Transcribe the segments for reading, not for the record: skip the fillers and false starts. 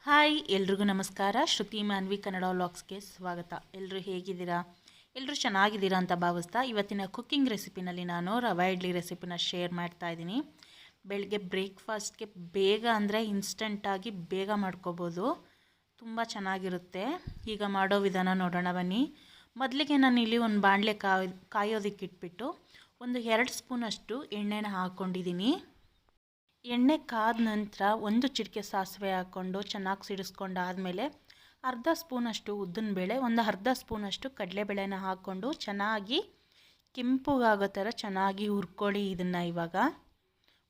Hi ಎಲ್ರಿಗೂ ನಮಸ್ಕಾರ. ಶ್ರುತಿ ಮಾನ್ವಿ ಕನ್ನಡ ವ್ಲಾಗ್ಸ್ಗೆ ಸ್ವಾಗತ. ಎಲ್ಲರೂ ಹೇಗಿದ್ದೀರಾ? ಎಲ್ಲರೂ ಚೆನ್ನಾಗಿದ್ದೀರಾ ಅಂತ ಭಾವಿಸ್ತಾ ಇವತ್ತಿನ ಕುಕ್ಕಿಂಗ್ ರೆಸಿಪಿನಲ್ಲಿ ನಾನು ರವೆ ಇಡ್ಲಿ ರೆಸಿಪಿನ ಶೇರ್ ಮಾಡ್ತಾ ಇದ್ದೀನಿ. ಬೆಳಗ್ಗೆ ಬ್ರೇಕ್ಫಾಸ್ಟ್ಗೆ ಬೇಗ ಅಂದರೆ ಇನ್ಸ್ಟಂಟಾಗಿ ಬೇಗ ಮಾಡ್ಕೋಬೋದು, ತುಂಬ ಚೆನ್ನಾಗಿರುತ್ತೆ. ಈಗ ಮಾಡೋ ವಿಧಾನ ನೋಡೋಣ ಬನ್ನಿ. ಮೊದಲಿಗೆ ನಾನು ಇಲ್ಲಿ ಒಂದು ಬಾಣಲೆ ಕಾಯೋದಕ್ಕೆ ಇಟ್ಬಿಟ್ಟು ಒಂದು 2 ಸ್ಪೂನಷ್ಟು ಎಣ್ಣೆನ ಹಾಕ್ಕೊಂಡಿದ್ದೀನಿ. ಎಣ್ಣೆ ಕಾದ ನಂತರ ಒಂದು ಚಿಟಿಕೆ ಸಾಸಿವೆ ಹಾಕ್ಕೊಂಡು ಚೆನ್ನಾಗಿ ಸಿಡಿಸ್ಕೊಂಡಾದಮೇಲೆ ಅರ್ಧ ಸ್ಪೂನಷ್ಟು ಉದ್ದಿನಬೇಳೆ, ಒಂದು ಅರ್ಧ ಸ್ಪೂನಷ್ಟು ಕಡಲೆಬೇಳೆನ ಹಾಕ್ಕೊಂಡು ಚೆನ್ನಾಗಿ ಕೆಂಪುಗಾಗೋ ಥರ ಚೆನ್ನಾಗಿ ಹುರ್ಕೊಳ್ಳಿ. ಇದನ್ನು ಇವಾಗ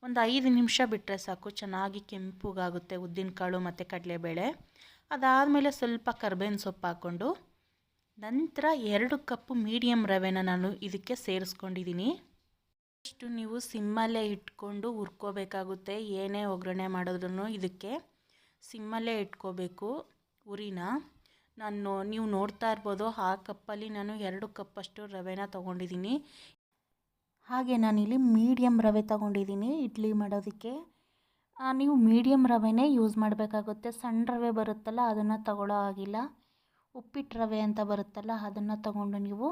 ಒಂದು 5 ನಿಮಿಷ ಬಿಟ್ಟರೆ ಸಾಕು, ಚೆನ್ನಾಗಿ ಕೆಂಪುಗಾಗುತ್ತೆ ಉದ್ದಿನಕಾಳು ಮತ್ತು ಕಡಲೆಬೇಳೆ. ಅದಾದಮೇಲೆ ಸ್ವಲ್ಪ ಕರ್ಬೇವಿನ ಸೊಪ್ಪು ಹಾಕ್ಕೊಂಡು ನಂತರ 2 ಕಪ್ಪು ಮೀಡಿಯಮ್ ರವೆನ ನಾನು ಇದಕ್ಕೆ ಸೇರಿಸ್ಕೊಂಡಿದ್ದೀನಿ. ಅಷ್ಟು ನೀವು ಸಿಮ್ಮಲ್ಲೇ ಇಟ್ಕೊಂಡು ಹುರ್ಕೋಬೇಕಾಗುತ್ತೆ. ಏನೇ ಒಗ್ಗರಣೆ ಮಾಡಿದ್ರೂ ಇದಕ್ಕೆ ಸಿಮ್ಮಲ್ಲೇ ಇಟ್ಕೋಬೇಕು ಉರಿನ. ನೀವು ನೋಡ್ತಾ ಇರ್ಬೋದು, ಆ ಕಪ್ಪಲ್ಲಿ ನಾನು 2 ಕಪ್ಪಷ್ಟು ರವೆನ ತೊಗೊಂಡಿದ್ದೀನಿ. ಹಾಗೆ ನಾನಿಲ್ಲಿ ಮೀಡಿಯಮ್ ರವೆ ತೊಗೊಂಡಿದ್ದೀನಿ ಇಡ್ಲಿ ಮಾಡೋದಕ್ಕೆ. ನೀವು ಮೀಡಿಯಮ್ ರವೆನೇ ಯೂಸ್ ಮಾಡಬೇಕಾಗುತ್ತೆ. ಸಣ್ಣ ರವೆ ಬರುತ್ತಲ್ಲ ಅದನ್ನು ತಗೊಳ್ಳೋ ಆಗಿಲ್ಲ. ಉಪ್ಪಿಟ್ಟು ರವೆ ಅಂತ ಬರುತ್ತಲ್ಲ ಅದನ್ನು ತಗೊಂಡು ನೀವು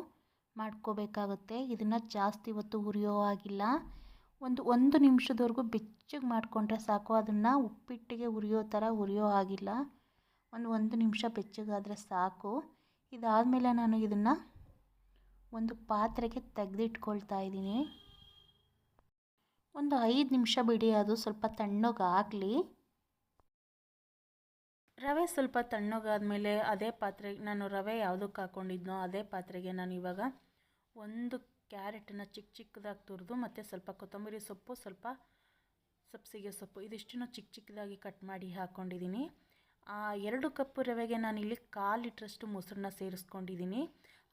ಮಾಡ್ಕೋಬೇಕಾಗುತ್ತೆ. ಇದನ್ನು ಜಾಸ್ತಿ ಹೊತ್ತು ಹುರಿಯೋ ಆಗಿಲ್ಲ. ಒಂದು ನಿಮಿಷದವರೆಗೂ ಬೆಚ್ಚಗೆ ಮಾಡಿಕೊಂಡ್ರೆ ಸಾಕು. ಅದನ್ನು ಉಪ್ಪಿಟ್ಟಿಗೆ ಹುರಿಯೋ ಥರ ಹುರಿಯೋ ಆಗಿಲ್ಲ. ಒಂದು ನಿಮಿಷ ಬೆಚ್ಚಗಾದರೆ ಸಾಕು. ಇದಾದಮೇಲೆ ನಾನು ಇದನ್ನು ಒಂದು ಪಾತ್ರೆಗೆ ತೆಗೆದಿಟ್ಕೊಳ್ತಾ ಇದ್ದೀನಿ. ಒಂದು 5 ನಿಮಿಷ ಬಿಡಿ, ಅದು ಸ್ವಲ್ಪ ತಣ್ಣಗಾಗಲಿ. ರವೆ ಸ್ವಲ್ಪ ತಣ್ಣಗಾದ್ಮೇಲೆ ಅದೇ ಪಾತ್ರೆಗೆ ನಾನು ರವೆ ಯಾವುದಕ್ಕೆ ಹಾಕ್ಕೊಂಡಿದ್ನೋ ಅದೇ ಪಾತ್ರೆಗೆ ನಾನು ಇವಾಗ ಒಂದು ಕ್ಯಾರೆಟನ್ನು ಚಿಕ್ಕದಾಗಿ ತುರಿದು ಮತ್ತು ಸ್ವಲ್ಪ ಕೊತ್ತಂಬರಿ ಸೊಪ್ಪು, ಸ್ವಲ್ಪ ಸಬ್ಸಿಗೆ ಸೊಪ್ಪು ಇದಿಷ್ಟನ್ನು ಚಿಕ್ಕದಾಗಿ ಕಟ್ ಮಾಡಿ ಹಾಕ್ಕೊಂಡಿದ್ದೀನಿ. 2 ಕಪ್ಪು ರವೆಗೆ ನಾನಿಲ್ಲಿ 1/4 ಲೀಟ್ರಷ್ಟು ಮೊಸರನ್ನ ಸೇರಿಸ್ಕೊಂಡಿದ್ದೀನಿ.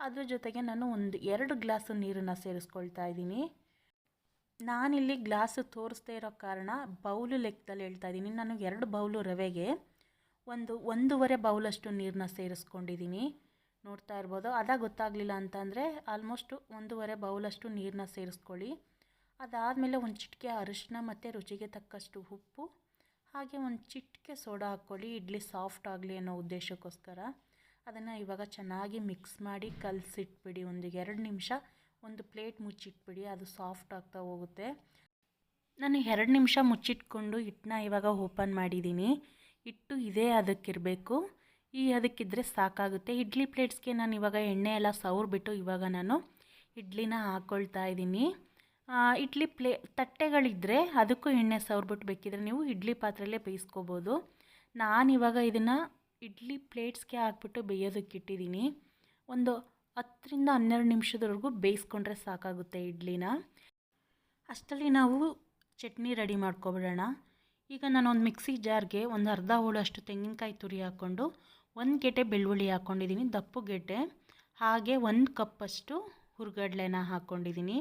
ಅದ್ರ ಜೊತೆಗೆ ನಾನು 2 ಗ್ಲಾಸು ನೀರನ್ನು ಸೇರಿಸ್ಕೊಳ್ತಾ ಇದ್ದೀನಿ. ನಾನಿಲ್ಲಿ ಗ್ಲಾಸು ತೋರಿಸ್ದೇ ಇರೋ ಕಾರಣ ಬೌಲು ಲೆಕ್ಕದಲ್ಲಿ ಹೇಳ್ತಾ ಇದ್ದೀನಿ. ನಾನು 2 ಬೌಲು ರವೆಗೆ 1.5 ಬೌಲಷ್ಟು ನೀರನ್ನ ಸೇರಿಸ್ಕೊಂಡಿದ್ದೀನಿ. ನೋಡ್ತಾ ಇರ್ಬೋದು. ಗೊತ್ತಾಗಲಿಲ್ಲ ಅಂತಂದರೆ ಆಲ್ಮೋಸ್ಟ್ 1.5 ಬೌಲಷ್ಟು ನೀರನ್ನ ಸೇರಿಸ್ಕೊಳ್ಳಿ. ಅದಾದಮೇಲೆ ಒಂದು ಚಿಟಿಕೆ ಅರಿಶಿನ ಮತ್ತು ರುಚಿಗೆ ತಕ್ಕಷ್ಟು ಉಪ್ಪು, ಹಾಗೆ ಒಂದು ಚಿಟಿಕೆ ಸೋಡಾ ಹಾಕ್ಕೊಳ್ಳಿ, ಇಡ್ಲಿ ಸಾಫ್ಟ್ ಆಗಲಿ ಅನ್ನೋ ಉದ್ದೇಶಕ್ಕೋಸ್ಕರ. ಅದನ್ನು ಇವಾಗ ಚೆನ್ನಾಗಿ ಮಿಕ್ಸ್ ಮಾಡಿ ಕಲಸಿಟ್ಬಿಡಿ. ಒಂದು 2 ನಿಮಿಷ ಒಂದು ಪ್ಲೇಟ್ ಮುಚ್ಚಿಟ್ಬಿಡಿ, ಅದು ಸಾಫ್ಟ್ ಆಗ್ತಾ ಹೋಗುತ್ತೆ. ನಾನು 2 ನಿಮಿಷ ಮುಚ್ಚಿಟ್ಕೊಂಡು ಹಿಟ್ಟನ್ನ ಇವಾಗ ಓಪನ್ ಮಾಡಿದ್ದೀನಿ. ಹಿಟ್ಟು ಇದೇ ಅದಕ್ಕಿರಬೇಕು, ಈ ಅದಕ್ಕಿದ್ರೆ ಸಾಕಾಗುತ್ತೆ. ಇಡ್ಲಿ ಪ್ಲೇಟ್ಸ್ಗೆ ನಾನು ಇವಾಗ ಎಣ್ಣೆ ಎಲ್ಲ ಸವರ್ಬಿಟ್ಟು ಇವಾಗ ನಾನು ಇಡ್ಲಿನ ಹಾಕ್ಕೊಳ್ತಾ ಇದ್ದೀನಿ. ಇಡ್ಲಿ ತಟ್ಟೆಗಳಿದ್ದರೆ ಅದಕ್ಕೂ ಎಣ್ಣೆ ಸವರ್ಬಿಟ್ಟು ಬೇಕಿದ್ರೆ ನೀವು ಇಡ್ಲಿ ಪಾತ್ರೆಯಲ್ಲೇ ಬೇಯಿಸ್ಕೋಬೋದು. ನಾನಿವಾಗ ಇದನ್ನು ಇಡ್ಲಿ ಪ್ಲೇಟ್ಸ್ಗೆ ಹಾಕ್ಬಿಟ್ಟು ಬೇಯೋದಕ್ಕೆ ಇಟ್ಟಿದ್ದೀನಿ. ಒಂದು 10 ರಿಂದ 12 ನಿಮಿಷದವರೆಗೂ ಬೇಯಿಸ್ಕೊಂಡ್ರೆ ಸಾಕಾಗುತ್ತೆ ಇಡ್ಲಿನ. ಅಷ್ಟರಲ್ಲಿ ನಾವು ಚಟ್ನಿ ರೆಡಿ ಮಾಡ್ಕೊಬಿಡೋಣ. ಈಗ ನಾನು ಒಂದು ಮಿಕ್ಸಿ ಜಾರ್ಗೆ ಒಂದು ಅರ್ಧ ಹೋಳಷ್ಟು ತೆಂಗಿನಕಾಯಿ ತುರಿ ಹಾಕ್ಕೊಂಡು 1 ಗೆಡ್ಡೆ ಬೆಳ್ಳುಳ್ಳಿ ಹಾಕ್ಕೊಂಡಿದ್ದೀನಿ, ದಪ್ಪು ಗೆಡ್ಡೆ. ಹಾಗೆ 1 ಕಪ್ಪಷ್ಟು ಹುರ್ಗಡ್ಲೆನ ಹಾಕ್ಕೊಂಡಿದ್ದೀನಿ.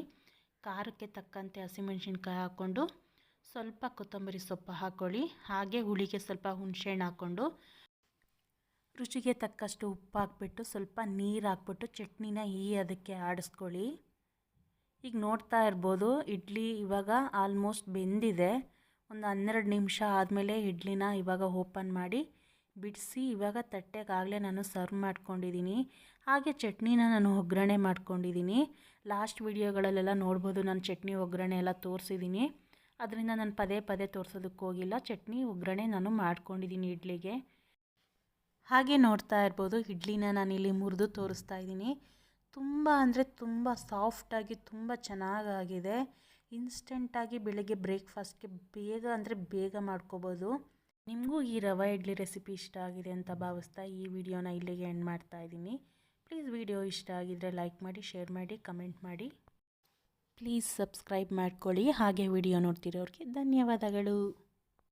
ಖಾರಕ್ಕೆ ತಕ್ಕಂತೆ ಹಸಿಮೆಣ್ಸಿನ್ಕಾಯಿ ಹಾಕ್ಕೊಂಡು ಸ್ವಲ್ಪ ಕೊತ್ತಂಬರಿ ಸೊಪ್ಪು ಹಾಕ್ಕೊಳ್ಳಿ. ಹಾಗೆ ಹುಳಿಗೆ ಸ್ವಲ್ಪ ಹುಣಸೆಹಣ್ಣು ಹಾಕ್ಕೊಂಡು ರುಚಿಗೆ ತಕ್ಕಷ್ಟು ಉಪ್ಪು ಹಾಕ್ಬಿಟ್ಟು ಸ್ವಲ್ಪ ನೀರು ಹಾಕ್ಬಿಟ್ಟು ಚಟ್ನಿನ ಅದಕ್ಕೆ ಆಡಿಸ್ಕೊಳ್ಳಿ. ಈಗ ನೋಡ್ತಾ ಇರ್ಬೋದು, ಇಡ್ಲಿ ಇವಾಗ ಆಲ್ಮೋಸ್ಟ್ ಬೆಂದಿದೆ. ಒಂದು 12 ನಿಮಿಷ ಆದಮೇಲೆ ಇಡ್ಲಿನ ಇವಾಗ ಓಪನ್ ಮಾಡಿ ಬಿಡಿಸಿ ಇವಾಗ ತಟ್ಟೆಗಾಗಲೇ ನಾನು ಸರ್ವ್ ಮಾಡ್ಕೊಂಡಿದ್ದೀನಿ. ಹಾಗೆ ಚಟ್ನಿನ ನಾನು ಒಗ್ಗರಣೆ ಮಾಡ್ಕೊಂಡಿದ್ದೀನಿ. ಲಾಸ್ಟ್ ವಿಡಿಯೋಗಳಲ್ಲೆಲ್ಲ ನೋಡ್ಬೋದು, ನಾನು ಚಟ್ನಿ ಒಗ್ಗರಣೆ ಎಲ್ಲ ತೋರಿಸಿದ್ದೀನಿ. ಅದರಿಂದ ನಾನು ಪದೇ ಪದೇ ತೋರಿಸೋದಕ್ಕೆ ಹೋಗಿಲ್ಲ. ಚಟ್ನಿ ಒಗ್ಗರಣೆ ನಾನು ಮಾಡ್ಕೊಂಡಿದ್ದೀನಿ ಇಡ್ಲಿಗೆ. ಹಾಗೆ ನೋಡ್ತಾ ಇರ್ಬೋದು, ಇಡ್ಲಿನ ನಾನಿಲ್ಲಿ ಮುರಿದು ತೋರಿಸ್ತಾ ಇದ್ದೀನಿ. ತುಂಬ ಅಂದರೆ ತುಂಬ ಸಾಫ್ಟಾಗಿ ತುಂಬ ಚೆನ್ನಾಗಾಗಿದೆ. ಇನ್ಸ್ಟೆಂಟಾಗಿ ಬೆಳಗ್ಗೆ ಬ್ರೇಕ್ಫಾಸ್ಟ್ಗೆ ಬೇಗ ಅಂದರೆ ಬೇಗ ಮಾಡ್ಕೋಬೋದು. ನಿಮಗೂ ಈ ರವೆ ಇಡ್ಲಿ ರೆಸಿಪಿ ಇಷ್ಟ ಆಗಿದೆ ಅಂತ ಭಾವಿಸ್ತಾ ಈ ವಿಡಿಯೋನ ಇಲ್ಲಿಗೆ ಎಂಡ್ ಮಾಡ್ತಾ ಇದ್ದೀನಿ. ಪ್ಲೀಸ್ ವಿಡಿಯೋ ಇಷ್ಟ ಆಗಿದ್ದರೆ ಲೈಕ್ ಮಾಡಿ, ಶೇರ್ ಮಾಡಿ, ಕಮೆಂಟ್ ಮಾಡಿ. ಪ್ಲೀಸ್ ಸಬ್ಸ್ಕ್ರೈಬ್ ಮಾಡ್ಕೊಳ್ಳಿ. ಹಾಗೆ ವಿಡಿಯೋ ನೋಡ್ತಿರೋರಿಗೆ ಧನ್ಯವಾದಗಳು.